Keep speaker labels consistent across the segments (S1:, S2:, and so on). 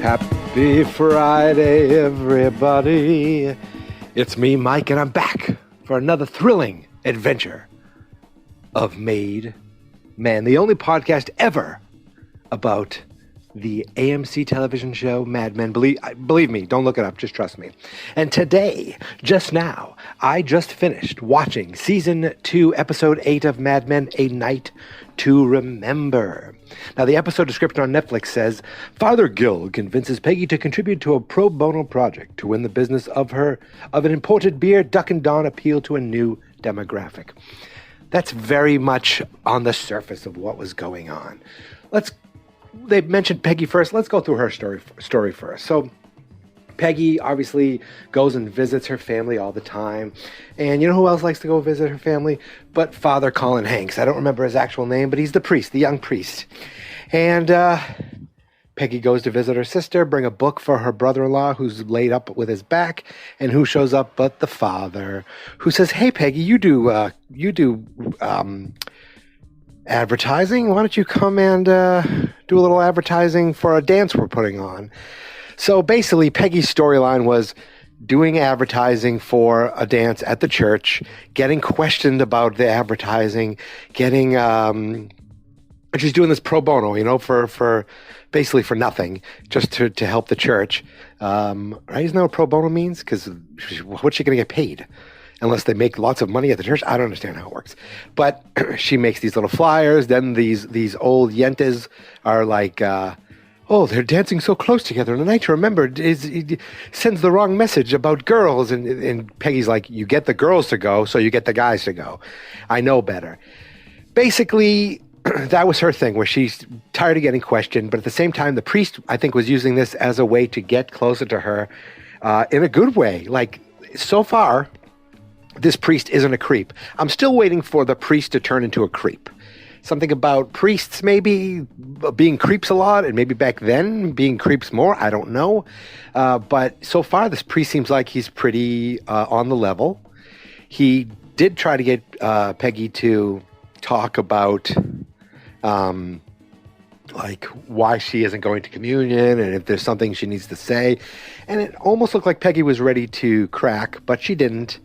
S1: Happy Friday, everybody. It's me, Mike, and I'm back for another thrilling adventure of Made Men, the only podcast ever about the AMC television show Mad Men. Believe me, don't look it up, just trust me. And today, just now, I just finished watching Season 2, Episode 8 of Mad Men, A Night to Remember. Now, the episode description on Netflix says, Father Gill convinces Peggy to contribute to a pro bono project to win the business of an imported beer. Duck and Dawn appeal to a new demographic. That's very much on the surface of what was going on. They mentioned Peggy first. Let's go through her story first. So Peggy obviously goes and visits her family all the time. And you know who else likes to go visit her family? But Father Colin Hanks. I don't remember his actual name, but he's the priest, the young priest. And Peggy goes to visit her sister, bring a book for her brother-in-law who's laid up with his back. And who shows up but the father, who says, hey, Peggy, you do advertising. Why don't you come and do a little advertising for a dance we're putting on? So basically, Peggy's storyline was doing advertising for a dance at the church, getting questioned about the advertising, she's doing this pro bono, for basically for nothing, just to help the church. Right? Isn't that what pro bono means? Because what's she going to get paid? Unless they make lots of money at the church. I don't understand how it works. But she makes these little flyers. Then these old yentas are like, oh, they're dancing so close together. And the night to remember it sends the wrong message about girls. And Peggy's like, you get the girls to go, so you get the guys to go. I know better. Basically, that was her thing, where she's tired of getting questioned. But at the same time, the priest, I think, was using this as a way to get closer to her in a good way. Like, so far, this priest isn't a creep. I'm still waiting for the priest to turn into a creep. Something about priests maybe being creeps a lot, and maybe back then being creeps more. I don't know. But so far, this priest seems like he's pretty on the level. He did try to get Peggy to talk about like why she isn't going to communion and if there's something she needs to say. And it almost looked like Peggy was ready to crack, but she didn't.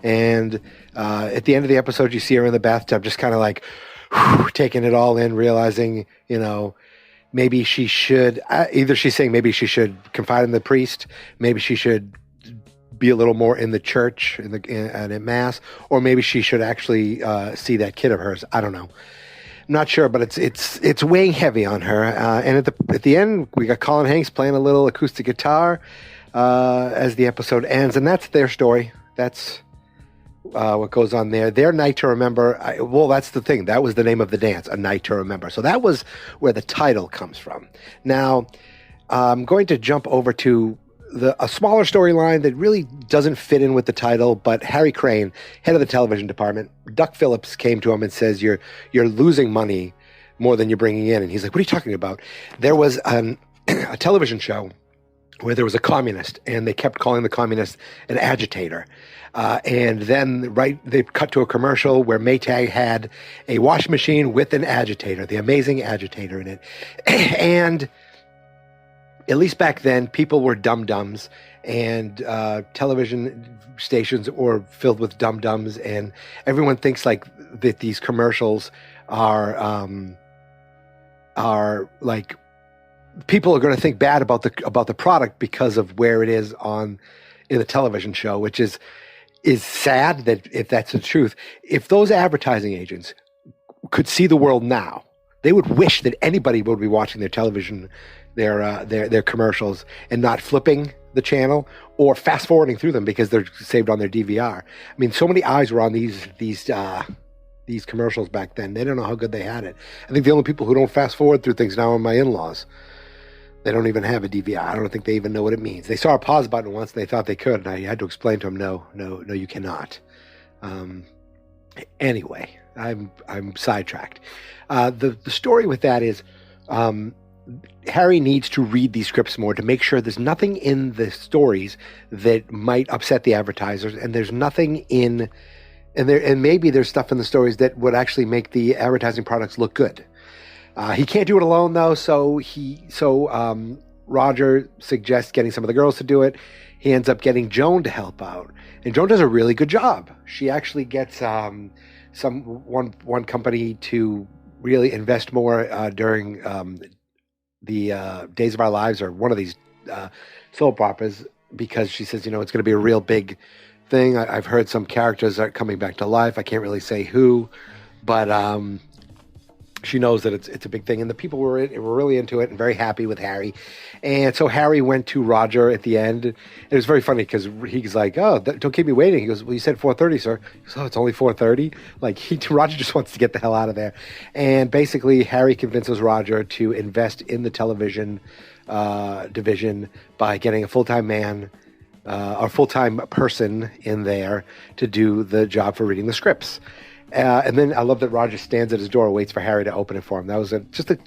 S1: And at the end of the episode, you see her in the bathtub, just kind of like taking it all in, realizing, maybe she should, either she's saying maybe she should confide in the priest, maybe she should be a little more in the church and at mass, or maybe she should actually see that kid of hers. I don't know. I'm not sure, but it's weighing heavy on her. And at the end, we got Colin Hanks playing a little acoustic guitar as the episode ends, and that's their story. That's what goes on there. Their Night to Remember. That's the thing. That was the name of the dance, A Night to Remember. So that was where the title comes from. Now, I'm going to jump over to a smaller storyline that really doesn't fit in with the title, but Harry Crane, head of the television department, Duck Phillips came to him and says, you're losing money more than you're bringing in. And he's like, what are you talking about? There was a television show where there was a communist, and they kept calling the communist an agitator. And then they cut to a commercial where Maytag had a washing machine with an agitator, the amazing agitator in it. And at least back then, people were dum-dums, and television stations were filled with dum-dums, and everyone thinks like that these commercials are like, people are going to think bad about the product because of where it is in the television show, which is sad that if that's the truth. If those advertising agents could see the world now, they would wish that anybody would be watching their television, their commercials, and not flipping the channel or fast forwarding through them because they're saved on their DVR. I mean, so many eyes were on these commercials back then. They don't know how good they had it. I think the only people who don't fast forward through things now are my in-laws. They don't even have a DVR. I don't think they even know what it means. They saw a pause button once and they thought they could, and I had to explain to them, no, you cannot. Anyway, I'm sidetracked. The story with that is Harry needs to read these scripts more to make sure there's nothing in the stories that might upset the advertisers, and there's nothing in and maybe there's stuff in the stories that would actually make the advertising products look good. He can't do it alone though, so Roger suggests getting some of the girls to do it. He ends up getting Joan to help out, and Joan does a really good job. She actually gets one company to really invest more during the Days of Our Lives, or one of these soap operas, because she says, it's going to be a real big thing. I've heard some characters are coming back to life. I can't really say who, but she knows that it's a big thing, and the people were really into it and very happy with Harry. And so Harry went to Roger at the end. It was very funny because he's like, "Oh, don't keep me waiting." He goes, "Well, you said 4:30, sir." He goes, "Oh, it's only 4:30." Like Roger just wants to get the hell out of there. And basically, Harry convinces Roger to invest in the television division by getting a full-time man, or full-time person in there to do the job for reading the scripts. And then I love that Roger stands at his door and waits for Harry to open it for him. That was just a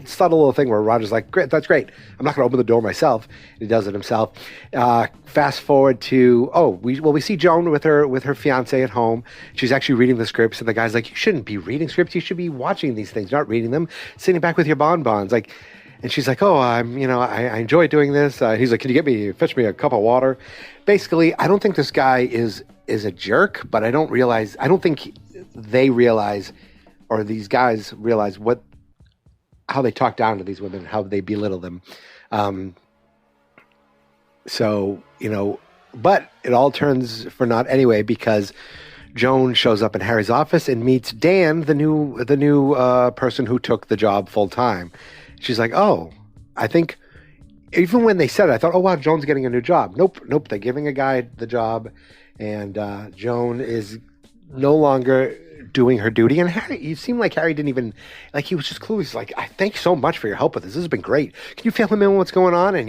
S1: subtle little thing where Roger's like, "Great, that's great. I'm not going to open the door myself." He does it himself. Fast forward to we see Joan with her fiance at home. She's actually reading the scripts, and the guy's like, "You shouldn't be reading scripts. You should be watching these things, not reading them. Sitting back with your bonbons." And she's like, "Oh, I enjoy doing this." He's like, "Can you fetch me a cup of water?" Basically, I don't think this guy is a jerk, but I don't think they realize, or these guys realize, how they talk down to these women, how they belittle them. But it all turns for naught anyway, because Joan shows up in Harry's office and meets Dan, the new person who took the job full time. She's like, "Oh, I think," even when they said it, I thought, "Oh wow, Joan's getting a new job." Nope. They're giving a guy the job, and Joan is no longer doing her duty. And Harry, it seemed like Harry didn't even, he was just clueless. He's like, "I thank you so much for your help with this. This has been great. Can you fill him in what's going on? And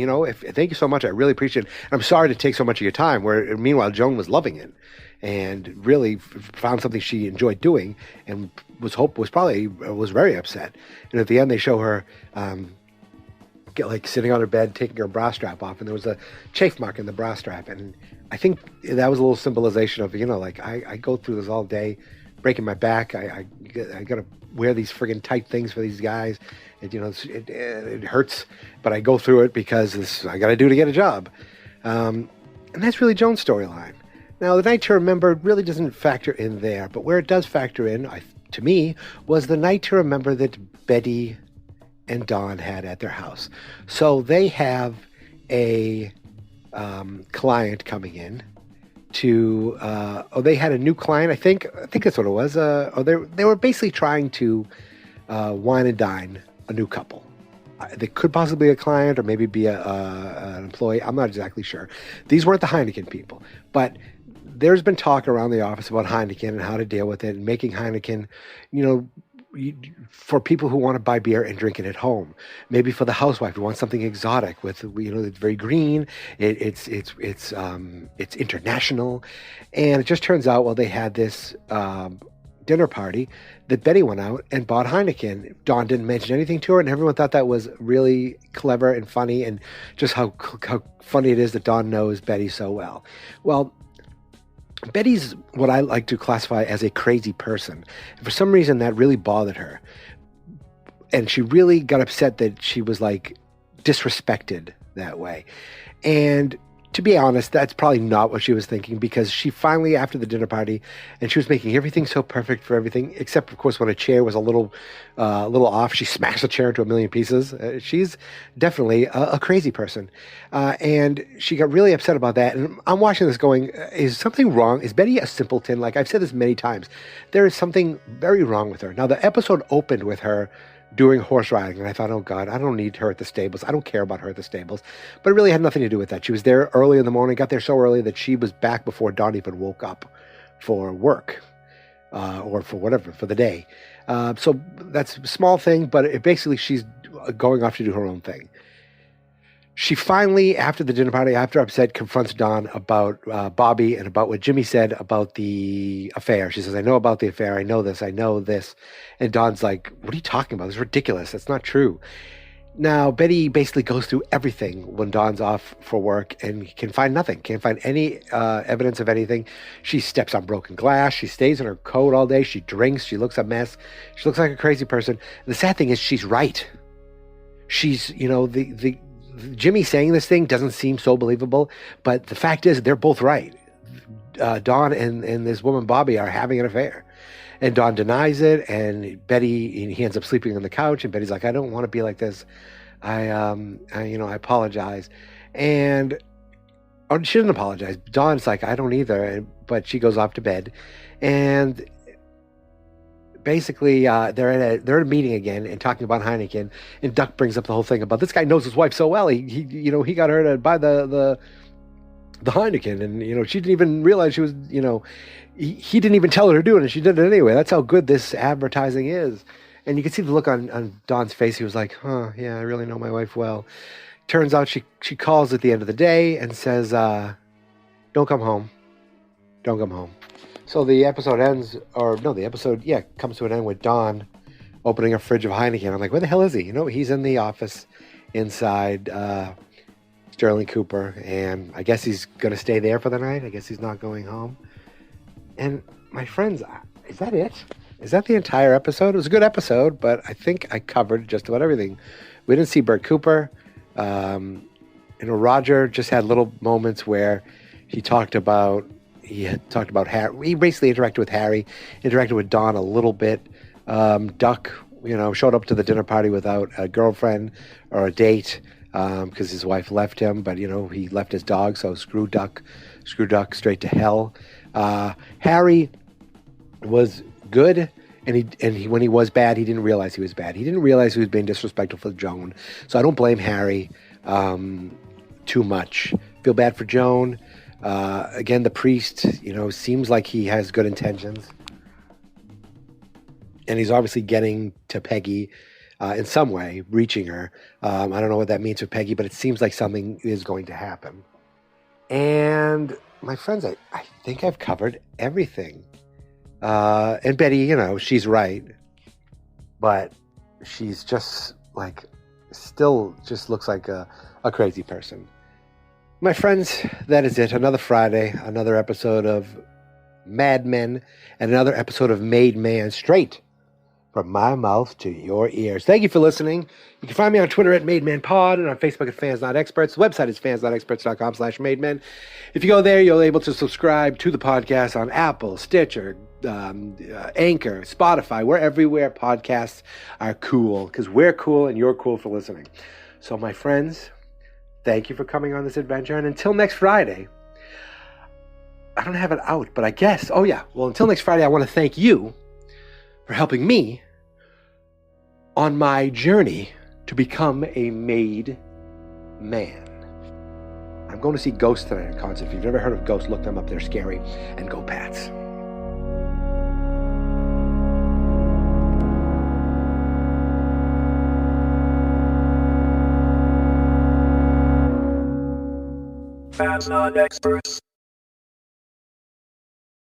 S1: thank you so much. I really appreciate it. And I'm sorry to take so much of your time." Where meanwhile, Joan was loving it and really found something she enjoyed doing, and was very upset. And at the end, they show her sitting on her bed, taking her bra strap off, and there was a chafe mark in the bra strap. And I think that was a little symbolization of, I go through this all day, breaking my back. I got to wear these friggin' tight things for these guys. It hurts, but I go through it because I got to do to get a job. And that's really Joan's storyline. Now, the night to remember really doesn't factor in there, but where it does factor in, to me, was the night to remember that Betty and Dawn had at their house. So they have a client coming in to, they had a new client, I think that's what it was. They were basically trying to wine and dine a new couple. They could possibly be a client or maybe be an employee. I'm not exactly sure. These weren't the Heineken people, but there's been talk around the office about Heineken and how to deal with it, and making Heineken, for people who want to buy beer and drink it at home. Maybe for the housewife who wants something exotic with, it's very green. It's international. And it just turns out, they had this dinner party that Betty went out and bought Heineken. Dawn didn't mention anything to her, and everyone thought that was really clever and funny, and just how funny it is that Dawn knows Betty so well. Well, Betty's what I like to classify as a crazy person. And for some reason, that really bothered her. And she really got upset that she was disrespected that way. And to be honest, that's probably not what she was thinking, because she finally, after the dinner party, and she was making everything so perfect for everything, except of course when a chair was a little off, she smashed the chair into a million pieces. She's definitely a crazy person. And she got really upset about that. And I'm watching this going, is something wrong? Is Betty a simpleton? I've said this many times. There is something very wrong with her. Now, the episode opened with her doing horse riding, and I thought, oh God, I don't need her at the stables. I don't care about her at the stables. But it really had nothing to do with that. She was there early in the morning, got there so early that she was back before Dawn even woke up for work, or for whatever, for the day. So that's a small thing, but basically she's going off to do her own thing. She finally, after the dinner party, after upset, confronts Dawn about Bobby and about what Jimmy said about the affair. She says, I know about the affair. I know this. And Dawn's like, what are you talking about? This is ridiculous. That's not true. Now, Betty basically goes through everything when Dawn's off for work and can find nothing. Can't find any evidence of anything. She steps on broken glass. She stays in her coat all day. She drinks. She looks a mess. She looks like a crazy person. And the sad thing is she's right. She's, the Jimmy saying this thing doesn't seem so believable, but the fact is they're both right. Dawn and this woman Bobby are having an affair, and Dawn denies it. And Betty, he ends up sleeping on the couch, and Betty's like, "I don't want to be like this. I apologize." And she doesn't apologize. Dawn's like, "I don't either," but she goes off to bed, and basically they're at a meeting again and talking about Heineken. And Duck brings up the whole thing about this guy knows his wife so well. He got her to buy the Heineken, and she didn't even realize she was, he didn't even tell her to do it, and she did it anyway. That's how good this advertising is. And you can see the look on Don's face. He was like, yeah, I really know my wife well. Turns out she calls at the end of the day and says, don't come home. Don't come home. So the episode ends, comes to an end with Don opening a fridge of Heineken. I'm like, where the hell is he? He's in the office inside Sterling Cooper, and I guess he's going to stay there for the night. I guess he's not going home. And my friends, is that it? Is that the entire episode? It was a good episode, but I think I covered just about everything. We didn't see Bert Cooper. Roger just had little moments where he talked about Harry. He basically interacted with Harry, interacted with Dawn a little bit. Duck, showed up to the dinner party without a girlfriend or a date because his wife left him, but he left his dog, so screw Duck straight to hell. Harry was good, and he when he was bad, he didn't realize he was bad. He didn't realize he was being disrespectful for Joan, so I don't blame Harry too much. Feel bad for Joan. Again, the priest, seems like he has good intentions, and he's obviously getting to Peggy in some way, reaching her. I don't know what that means for Peggy, but it seems like something is going to happen. And my friends, I think I've covered everything. And Betty, she's right, but she's just still just looks like a crazy person. My friends, that is it. Another Friday, another episode of Mad Men, and another episode of Made Man, straight from my mouth to your ears. Thank you for listening. You can find me on Twitter at MadeManPod and on Facebook at Fans Not Experts. The website is fansnotexperts.com/MadeMen. If you go there, you'll be able to subscribe to the podcast on Apple, Stitcher, Anchor, Spotify. We're everywhere podcasts are cool, because we're cool and you're cool for listening. So my friends, thank you for coming on this adventure. And until next Friday, I don't have it out, but I guess, until next Friday, I want to thank you for helping me on my journey to become a made man. I'm going to see Ghost tonight at a concert. If you've never heard of Ghost, look them up. They're scary. And go Pats.
S2: Fans Not Experts.